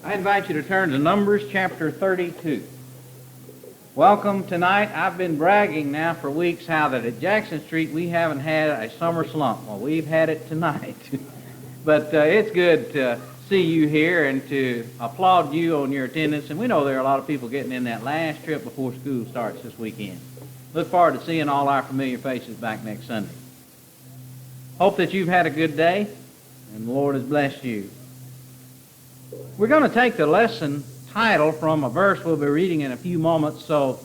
I invite you to turn to Numbers chapter 32. Welcome tonight. I've been bragging now for weeks how that at Jackson Street we haven't had a summer slump. Well, we've had it tonight. But it's good to see you here and to applaud you on your attendance. And we know there are a lot of people getting in that last trip before school starts this weekend. Look forward to seeing all our familiar faces back next Sunday. Hope that you've had a good day and the Lord has blessed you. We're going to take the lesson title from a verse we'll be reading in a few moments, so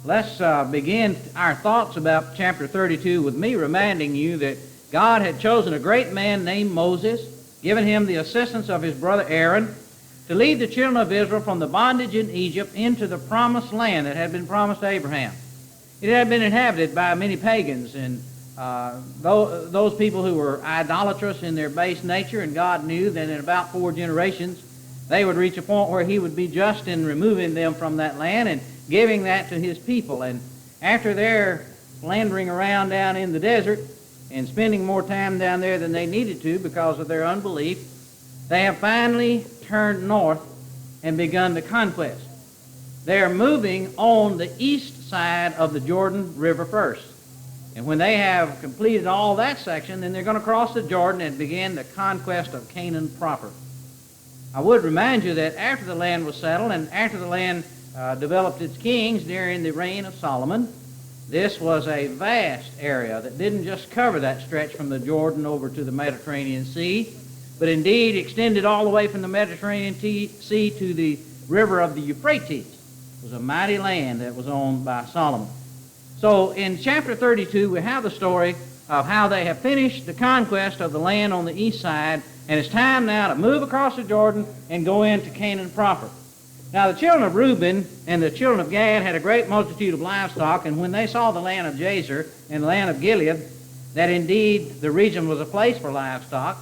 let's begin our thoughts about chapter 32 with me reminding you that God had chosen a great man named Moses, given him the assistance of his brother Aaron, to lead the children of Israel from the bondage in Egypt into the promised land that had been promised to Abraham. It had been inhabited by many pagans and those people who were idolatrous in their base nature, and God knew that in about 4 generations they would reach a point where he would be just in removing them from that land and giving that to his people. And after their philandering around down in the desert and spending more time down there than they needed to because of their unbelief, they have finally turned north and begun the conquest. They are moving on the east side of the Jordan River first. And when they have completed all that section, then they're going to cross the Jordan and begin the conquest of Canaan proper. I would remind you that after the land was settled and after the land developed its kings during the reign of Solomon, this was a vast area that didn't just cover that stretch from the Jordan over to the Mediterranean Sea, but indeed extended all the way from the Mediterranean Sea to the river of the Euphrates. It was a mighty land that was owned by Solomon. So in chapter 32, we have the story of how they have finished the conquest of the land on the east side, and it's time now to move across the Jordan and go into Canaan proper. Now the children of Reuben and the children of Gad had a great multitude of livestock, and when they saw the land of Jazer and the land of Gilead, that indeed the region was a place for livestock,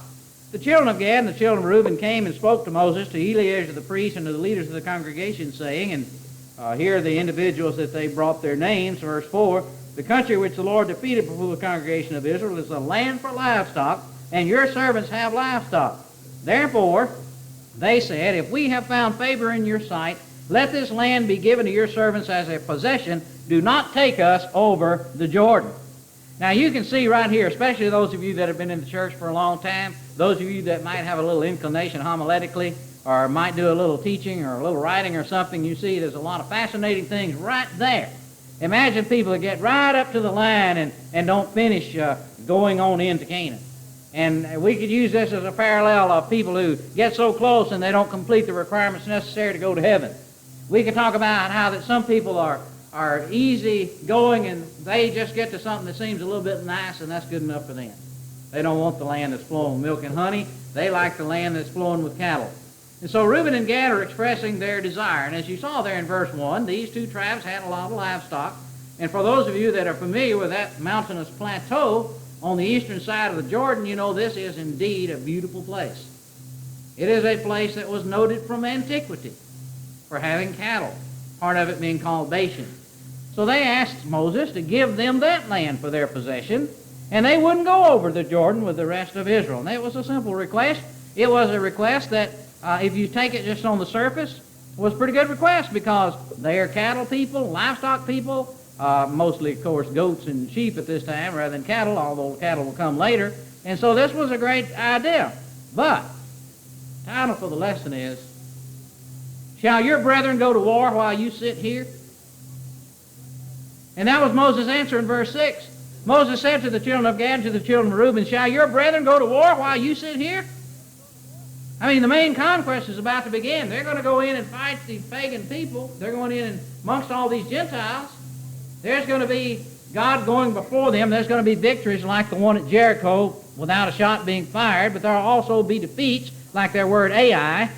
the children of Gad and the children of Reuben came and spoke to Moses, to Eleazar the priest, and to the leaders of the congregation, saying, and here are the individuals that they brought their names, verse 4, the country which the Lord defeated before the congregation of Israel is a land for livestock, and your servants have livestock. Therefore, they said, if we have found favor in your sight, let this land be given to your servants as a possession. Do not take us over the Jordan. Now you can see right here, especially those of you that have been in the church for a long time, those of you that might have a little inclination homiletically, or might do a little teaching or a little writing or something, you see there's a lot of fascinating things right there. Imagine people that get right up to the line and don't finish going on into Canaan. And we could use this as a parallel of people who get so close and they don't complete the requirements necessary to go to heaven. We could talk about how that some people are easy going and they just get to something that seems a little bit nice and that's good enough for them. They don't want the land that's flowing with milk and honey. They like the land that's flowing with cattle. And so Reuben and Gad are expressing their desire. And as you saw there in verse 1, these two tribes had a lot of livestock. And for those of you that are familiar with that mountainous plateau on the eastern side of the Jordan, you know this is indeed a beautiful place. It is a place that was noted from antiquity for having cattle, part of it being called Bashan. So they asked Moses to give them that land for their possession, and they wouldn't go over the Jordan with the rest of Israel. And it was a simple request. It was a request that if you take it just on the surface, was a pretty good request because they are cattle people, livestock people, mostly, of course, goats and sheep at this time rather than cattle, although cattle will come later. And so this was a great idea. But the title for the lesson is, shall your brethren go to war while you sit here? And that was Moses' answer in verse 6. Moses said to the children of Gad and to the children of Reuben, shall your brethren go to war while you sit here? I mean, the main conquest is about to begin. They're going to go in and fight these pagan people. They're going in and amongst all these Gentiles. There's going to be God going before them. There's going to be victories like the one at Jericho without a shot being fired, but there will also be defeats like their word Ai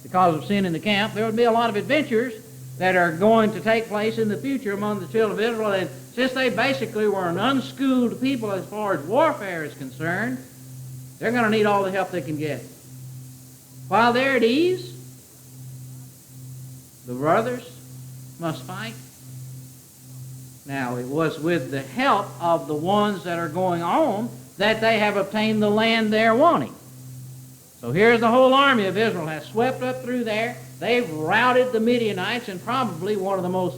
because of sin in the camp. There will be a lot of adventures that are going to take place in the future among the children of Israel. And since they basically were an unschooled people as far as warfare is concerned, they're going to need all the help they can get. While they're at ease, the brothers must fight. Now, it was with the help of the ones that are going on that they have obtained the land they're wanting. So here's the whole army of Israel has swept up through there. They've routed the Midianites, and probably one of the most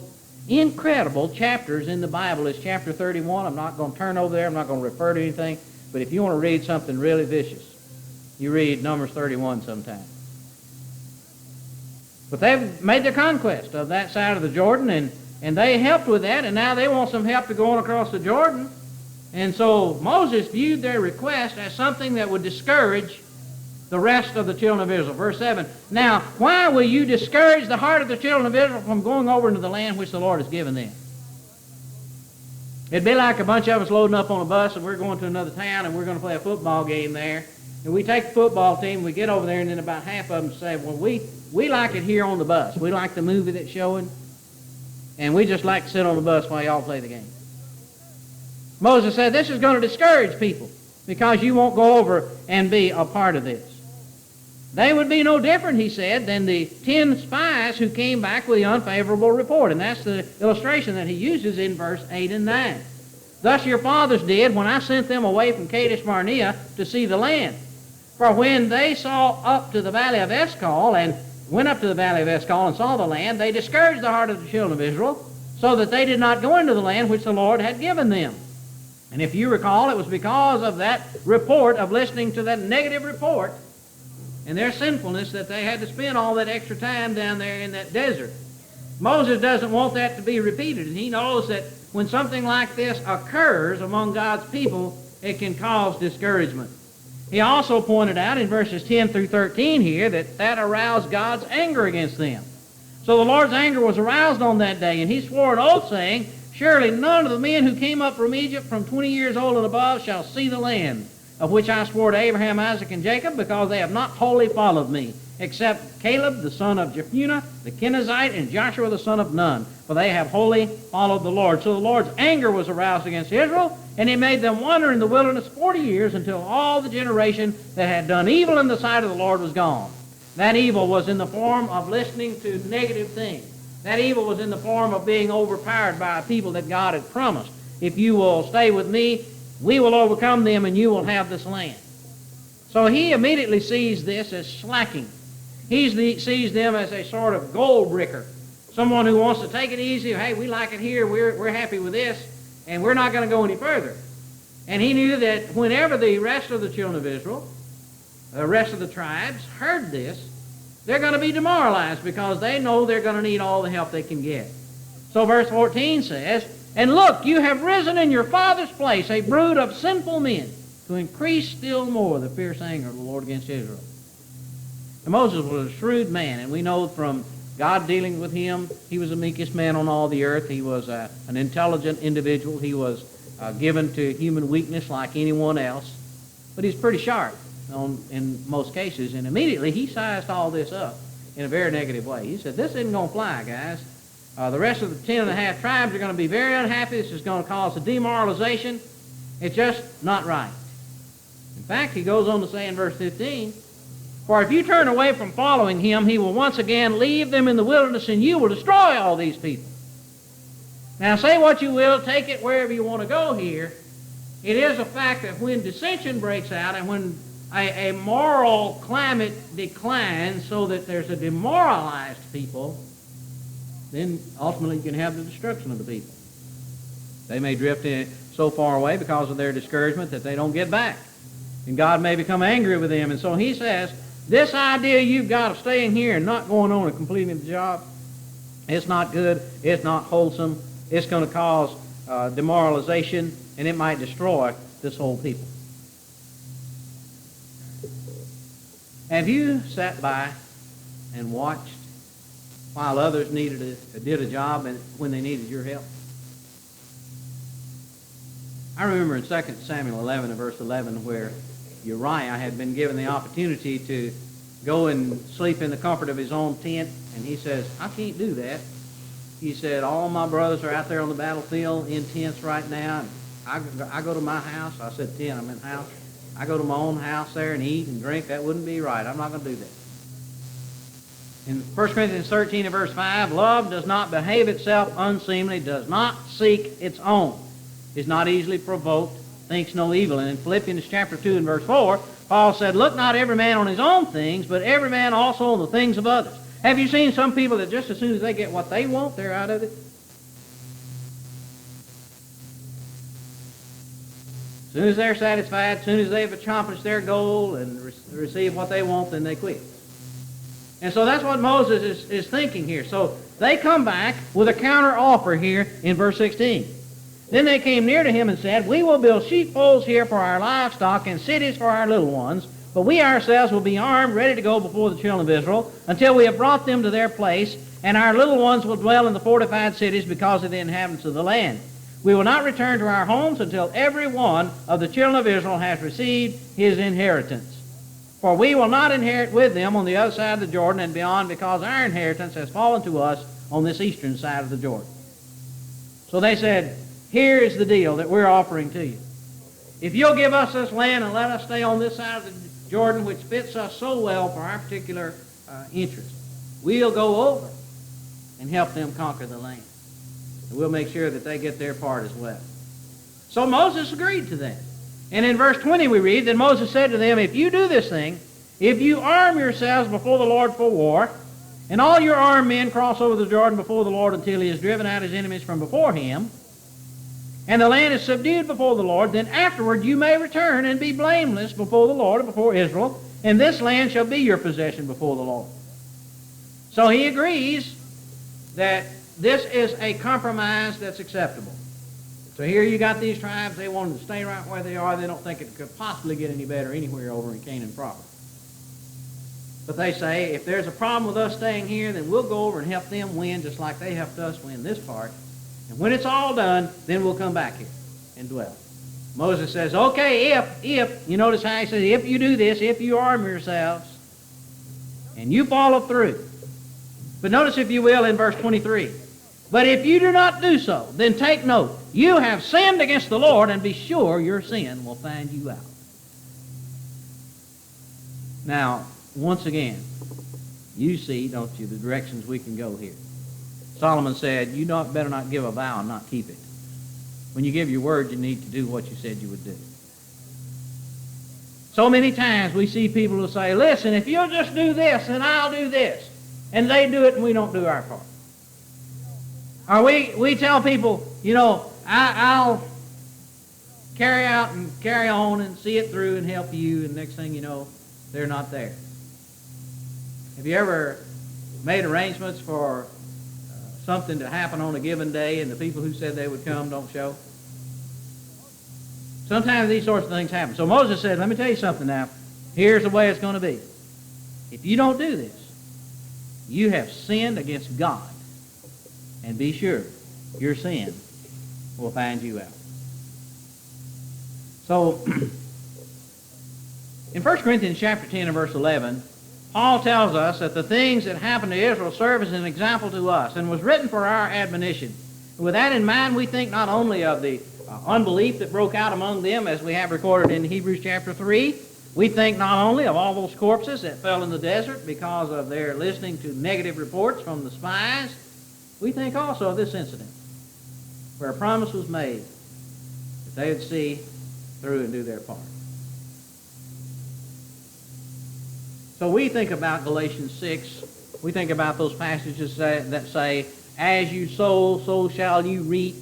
incredible chapters in the Bible is chapter 31. I'm not going to turn over there. I'm not going to refer to anything. But if you want to read something really vicious, you read Numbers 31 sometime. But they've made the conquest of that side of the Jordan, and they helped with that, and now they want some help to go on across the Jordan. And so Moses viewed their request as something that would discourage the rest of the children of Israel. Verse 7, now, why will you discourage the heart of the children of Israel from going over into the land which the Lord has given them? It'd be like a bunch of us loading up on a bus, and we're going to another town, and we're going to play a football game there. And we take the football team, we get over there, and then about half of them say, well, we like it here on the bus. We like the movie that's showing, and we just like to sit on the bus while y'all play the game. Moses said, this is going to discourage people because you won't go over and be a part of this. They would be no different, he said, than the 10 spies who came back with the unfavorable report. And that's the illustration that he uses in verse 8 and 9. Thus your fathers did when I sent them away from Kadesh Barnea to see the land. For when they saw up to the valley of Eshcol and went up to the valley of Eshcol and saw the land, they discouraged the heart of the children of Israel so that they did not go into the land which the Lord had given them. And if you recall, it was because of that report, of listening to that negative report, and their sinfulness that they had to spend all that extra time down there in that desert. Moses doesn't want that to be repeated, and he knows that when something like this occurs among God's people, it can cause discouragement. He also pointed out in verses 10 through 13 here that aroused God's anger against them. So the Lord's anger was aroused on that day, and he swore an oath, saying, surely none of the men who came up from Egypt from 20 years old and above shall see the land of which I swore to Abraham, Isaac, and Jacob, because they have not wholly followed me, except Caleb the son of Jephunneh, the Kenizzite, and Joshua the son of Nun, for they have wholly followed the Lord. So the Lord's anger was aroused against Israel, and he made them wander in the wilderness 40 years until all the generation that had done evil in the sight of the Lord was gone. That evil was in the form of listening to negative things. That evil was in the form of being overpowered by a people that God had promised. If you will stay with me, we will overcome them and you will have this land. So he immediately sees this as slacking. He sees them as a sort of gold bricker, someone who wants to take it easy. Hey, we like it here, we're happy with this, and we're not going to go any further. And he knew that whenever the rest of the children of Israel, the rest of the tribes, heard this, they're going to be demoralized because they know they're going to need all the help they can get. So verse 14 says, and look, you have risen in your father's place a brood of sinful men to increase still more the fierce anger of the Lord against Israel. And Moses was a shrewd man, and we know from God dealing with him, he was the meekest man on all the earth. He was an intelligent individual. He was given to human weakness like anyone else. But he's pretty sharp in most cases. And immediately he sized all this up in a very negative way. He said, this isn't going to fly, guys. The rest of the 10.5 tribes are going to be very unhappy. This is going to cause a demoralization. It's just not right. In fact, he goes on to say in verse 15, for if you turn away from following him, he will once again leave them in the wilderness, and you will destroy all these people. Now, say what you will, take it wherever you want to go here. It is a fact that when dissension breaks out and when a moral climate declines so that there's a demoralized people, then ultimately you can have the destruction of the people. They may drift in so far away because of their discouragement that they don't get back. And God may become angry with them. And so he says, this idea you've got of staying here and not going on and completing the job, it's not good, it's not wholesome, it's going to cause demoralization, and it might destroy this whole people. Have you sat by and watched while others did a job and when they needed your help? I remember in 2 Samuel 11 and verse 11 where Uriah had been given the opportunity to go and sleep in the comfort of his own tent, and he says, I can't do that. He said, all my brothers are out there on the battlefield in tents right now, and I go to my house. I said tent, I meant house. I go to my own house there and eat and drink. That wouldn't be right. I'm not going to do that. In 1 Corinthians 13 and verse 5, love does not behave itself unseemly, does not seek its own, is not easily provoked, thinks no evil. And in Philippians chapter 2 and verse 4, Paul said, look not every man on his own things, but every man also on the things of others. Have you seen some people that just as soon as they get what they want, they're out of it? As soon as they're satisfied, as soon as they've accomplished their goal and received what they want, then they quit. And so that's what Moses is thinking here. So they come back with a counter offer here in verse 16. Then they came near to him and said, we will build sheepfolds here for our livestock and cities for our little ones, but we ourselves will be armed, ready to go before the children of Israel, until we have brought them to their place, and our little ones will dwell in the fortified cities because of the inhabitants of the land. We will not return to our homes until every one of the children of Israel has received his inheritance. For we will not inherit with them on the other side of the Jordan and beyond, because our inheritance has fallen to us on this eastern side of the Jordan. So they said, here is the deal that we're offering to you. If you'll give us this land and let us stay on this side of the Jordan, which fits us so well for our particular interest, we'll go over and help them conquer the land. And we'll make sure that they get their part as well. So Moses agreed to that. And in verse 20 we read that Moses said to them, if you do this thing, if you arm yourselves before the Lord for war, and all your armed men cross over the Jordan before the Lord until he has driven out his enemies from before him, and the land is subdued before the Lord, then afterward you may return and be blameless before the Lord and before Israel, and this land shall be your possession before the Lord. So he agrees that this is a compromise that's acceptable. So here you got these tribes, they want to stay right where they are. They don't think it could possibly get any better anywhere over in Canaan proper. But they say, if there's a problem with us staying here, then we'll go over and help them win just like they helped us win this part. And when it's all done, then we'll come back here and dwell. Moses says, okay, if, you notice how he says, if you do this, if you arm yourselves, and you follow through. But notice, if you will, in verse 23, but if you do not do so, then take note, you have sinned against the Lord, and be sure your sin will find you out. Now, once again, you see, don't you, the directions we can go here. Solomon said, you better not give a vow and not keep it. When you give your word, you need to do what you said you would do. So many times we see people who say, listen, if you'll just do this, then I'll do this. And they do it and we don't do our part. Or we tell people, I'll carry out and carry on and see it through and help you, and next thing you know, they're not there. Have you ever made arrangements for something to happen on a given day and the people who said they would come don't show? Sometimes these sorts of things happen. So Moses said, let me tell you something now. Here's the way it's going to be. If you don't do this, you have sinned against God. And be sure your sin will find you out. So, in 1 Corinthians chapter 10 and verse 11, Paul tells us that the things that happened to Israel serve as an example to us and was written for our admonition. With that in mind, we think not only of the unbelief that broke out among them, as we have recorded in Hebrews chapter 3. We think not only of all those corpses that fell in the desert because of their listening to negative reports from the spies. We think also of this incident where a promise was made that they would see through and do their part. So we think about Galatians 6. We think about those passages that say, as you sow, so shall you reap.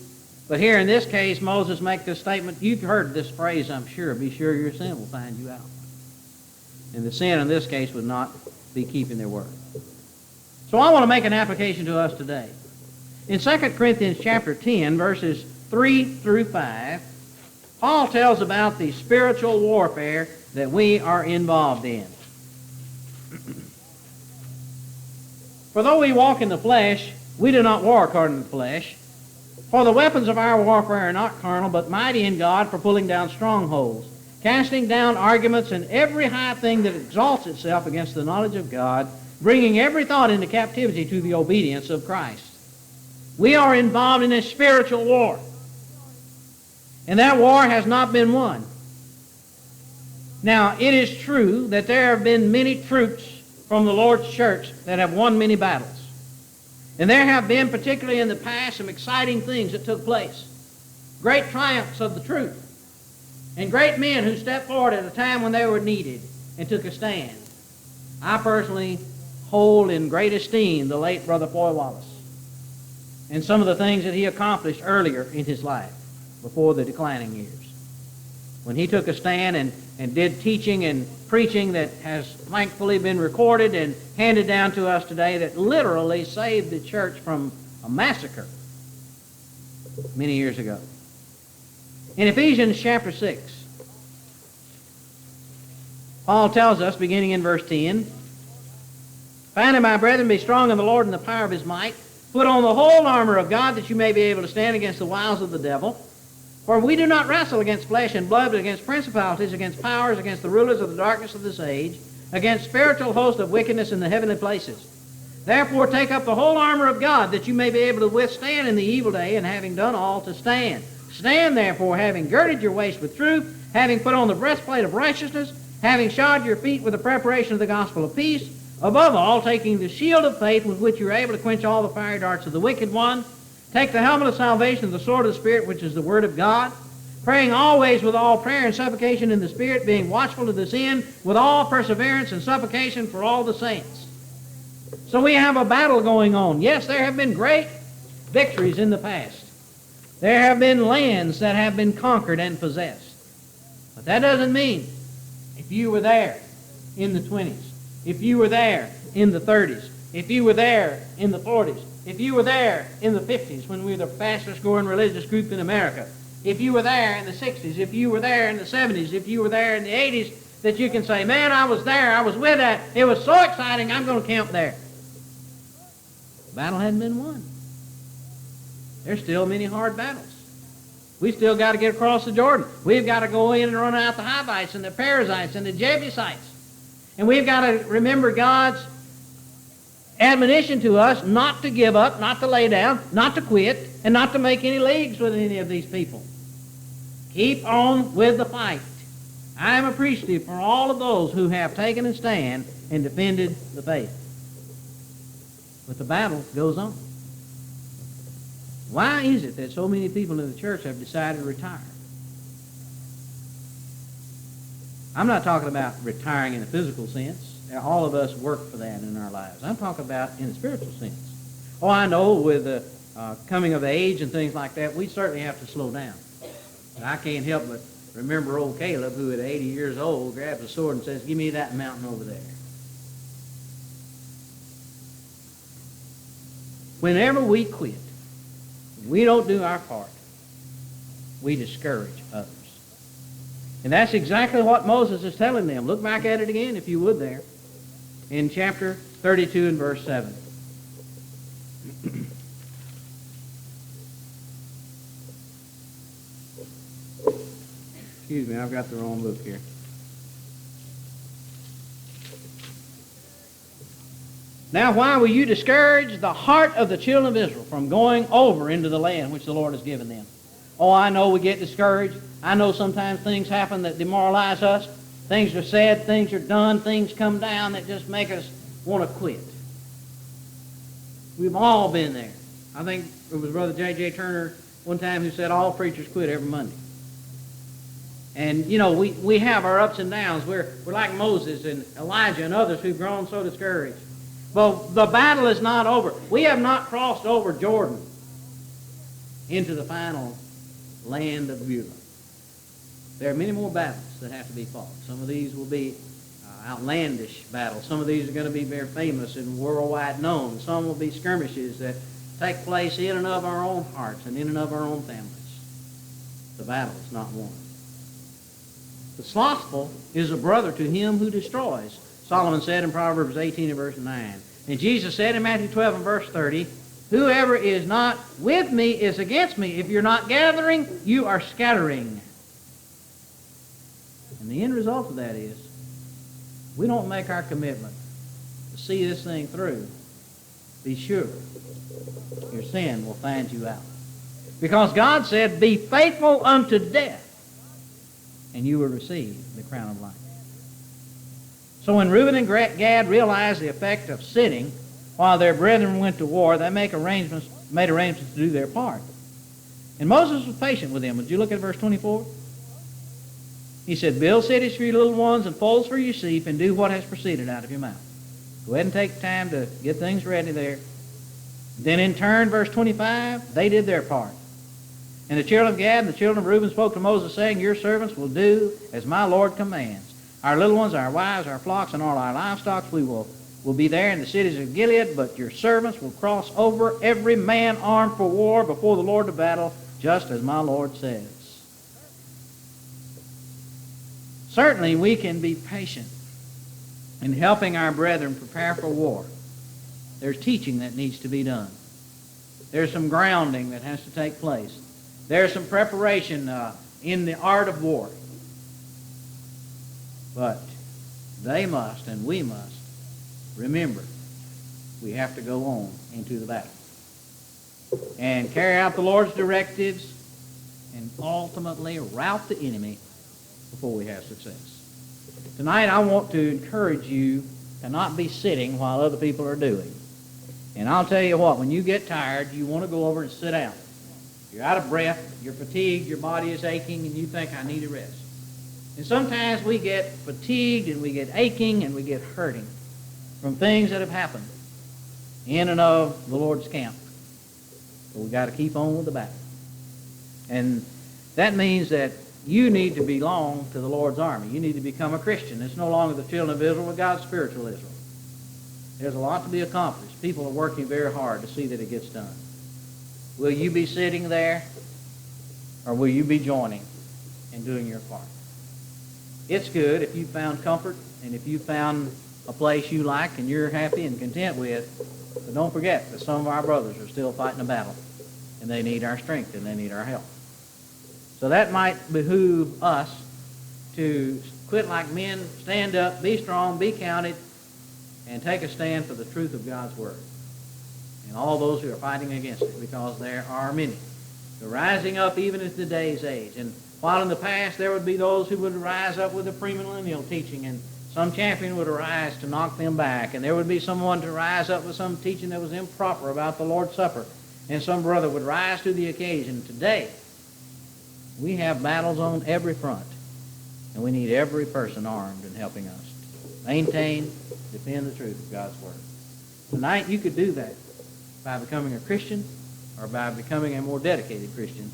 But here in this case, Moses makes this statement. You've heard this phrase, I'm sure. Be sure your sin will find you out. And the sin in this case would not be keeping their word. So I want to make an application to us today. In 2 Corinthians chapter 10, verses 3 through 5, Paul tells about the spiritual warfare that we are involved in. For though we walk in the flesh, we do not war according to the flesh. For the weapons of our warfare are not carnal, but mighty in God for pulling down strongholds, casting down arguments and every high thing that exalts itself against the knowledge of God, bringing every thought into captivity to the obedience of Christ. We are involved in a spiritual war. And that war has not been won. Now, it is true that there have been many troops from the Lord's church that have won many battles. And there have been, particularly in the past, some exciting things that took place. Great triumphs of the truth. and great men who stepped forward at a time when they were needed and took a stand. I personally hold in great esteem the late Brother Foy Wallace and some of the things that he accomplished earlier in his life before the declining years, when he took a stand and did teaching and preaching that has thankfully been recorded and handed down to us today, that literally saved the church from a massacre many years ago. In Ephesians chapter 6, Paul tells us, beginning in verse 10, "Finally, my brethren, be strong in the Lord and the power of his might. Put on the whole armor of God, that you may be able to stand against the wiles of the devil. For we do not wrestle against flesh and blood, but against principalities, against powers, against the rulers of the darkness of this age, against spiritual hosts of wickedness in the heavenly places. Therefore take up the whole armor of God, that you may be able to withstand in the evil day, and having done all, to stand. Stand therefore, having girded your waist with truth, having put on the breastplate of righteousness, having shod your feet with the preparation of the gospel of peace, above all, taking the shield of faith, with which you are able to quench all the fiery darts of the wicked one. Take the helmet of salvation, the sword of the Spirit, which is the word of God, praying always with all prayer and supplication in the Spirit, being watchful to this end, with all perseverance and supplication for all the saints." So we have a battle going on. Yes, there have been great victories in the past. There have been lands that have been conquered and possessed. But that doesn't mean if you were there in the 20s, if you were there in the 30s, if you were there in the 40s, if you were there in the 50s when we were the fastest growing religious group in America, if you were there in the 60s, if you were there in the 70s, if you were there in the 80s, that you can say, "Man, I was there, I was with that, it was so exciting, I'm going to camp there." The battle hadn't been won. There's still many hard battles. We still got to get across the Jordan. We've got to go in and run out the Hivites and the Perizzites and the Jebusites. And we've got to remember God's admonition to us not to give up, not to lay down, not to quit, and not to make any leagues with any of these people. Keep on with the fight. I am appreciative for all of those who have taken a stand and defended the faith. But the battle goes on. Why is it that so many people in the church have decided to retire? I'm not talking about retiring in a physical sense. All of us work for that in our lives. I'm talking about in a spiritual sense. Oh, I know with the coming of age and things like that, we certainly have to slow down. But I can't help but remember old Caleb, who at 80 years old grabs a sword and says, "Give me that mountain over there." Whenever we quit, we don't do our part, we discourage others. And that's exactly what Moses is telling them. Look back at it again, if you would, there, in chapter 32 and verse 7. Excuse me, I've got the wrong book here. "Now why will you discourage the heart of the children of Israel from going over into the land which the Lord has given them?" Oh, I know we get discouraged. I know sometimes things happen that demoralize us. Things are said, things are done, things come down that just make us want to quit. We've all been there. I think it was Brother J.J. Turner one time who said all preachers quit every Monday. And, you know, we have our ups and downs. We're like Moses and Elijah and others who've grown so discouraged. But the battle is not over. We have not crossed over Jordan into the final land of Beulah. There are many more battles that have to be fought. Some of these will be outlandish battles. Some of these are going to be very famous and worldwide known. Some will be skirmishes that take place in and of our own hearts and in and of our own families. The battle is not won. The slothful is a brother to him who destroys. Solomon said in Proverbs 18 and verse 9. And Jesus said in Matthew 12 and verse 30, "Whoever is not with me is against me. If you're not gathering, you are scattering." And the end result of that is, we don't make our commitment to see this thing through, be sure your sin will find you out. Because God said, "Be faithful unto death, and you will receive the crown of life." So when Reuben and Gad realized the effect of sitting while their brethren went to war, they made arrangements to do their part. And Moses was patient with them. Would you look at verse 24? He said, build cities for your little ones and folds for your sheep, and do what has proceeded out of your mouth. Go ahead and take time to get things ready there. Then in turn, verse 25, they did their part. And the children of Gad and the children of Reuben spoke to Moses, saying, your servants will do as my Lord commands. Our little ones, our wives, our flocks, and all our livestock, we will be there in the cities of Gilead, but your servants will cross over, every man armed for war before the Lord of battle, just as my Lord says. Certainly we can be patient in helping our brethren prepare for war. There's teaching that needs to be done. There's some grounding that has to take place. There's some preparation in the art of war. But they must, and we must, remember we have to go on into the battle and carry out the Lord's directives and ultimately rout the enemy before we have success. Tonight I want to encourage you to not be sitting while other people are doing. And I'll tell you what, when you get tired, you want to go over and sit down. You're out of breath, you're fatigued, your body is aching, and you think, I need a rest. And sometimes we get fatigued and we get aching and we get hurting from things that have happened in and of the Lord's camp. But we've got to keep on with the battle. And that means that you need to belong to the Lord's army. You need to become a Christian. It's no longer the children of Israel, but God's spiritual Israel. There's a lot to be accomplished. People are working very hard to see that it gets done. Will you be sitting there, or will you be joining and doing your part? It's good if you found comfort and if you found a place you like and you're happy and content with, but don't forget that some of our brothers are still fighting a battle, and they need our strength and they need our help. So that might behoove us to quit like men, stand up, be strong, be counted, and take a stand for the truth of God's Word. And all those who are fighting against it, because there are many. They're rising up even in today's age. And while in the past there would be those who would rise up with the premillennial teaching, and some champion would arise to knock them back, and there would be someone to rise up with some teaching that was improper about the Lord's Supper, and some brother would rise to the occasion. Today, we have battles on every front, and we need every person armed and helping us maintain, defend the truth of God's Word. Tonight, you could do that by becoming a Christian or by becoming a more dedicated Christian.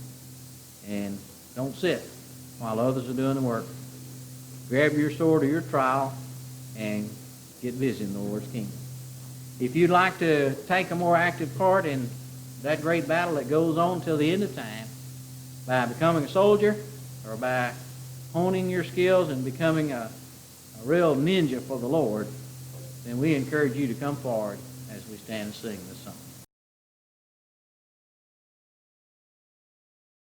And don't sit while others are doing the work. Grab your sword or your trowel and get busy in the Lord's kingdom. If you'd like to take a more active part in that great battle that goes on till the end of time, by becoming a soldier or by honing your skills and becoming a real ninja for the Lord, then we encourage you to come forward as we stand and sing this song.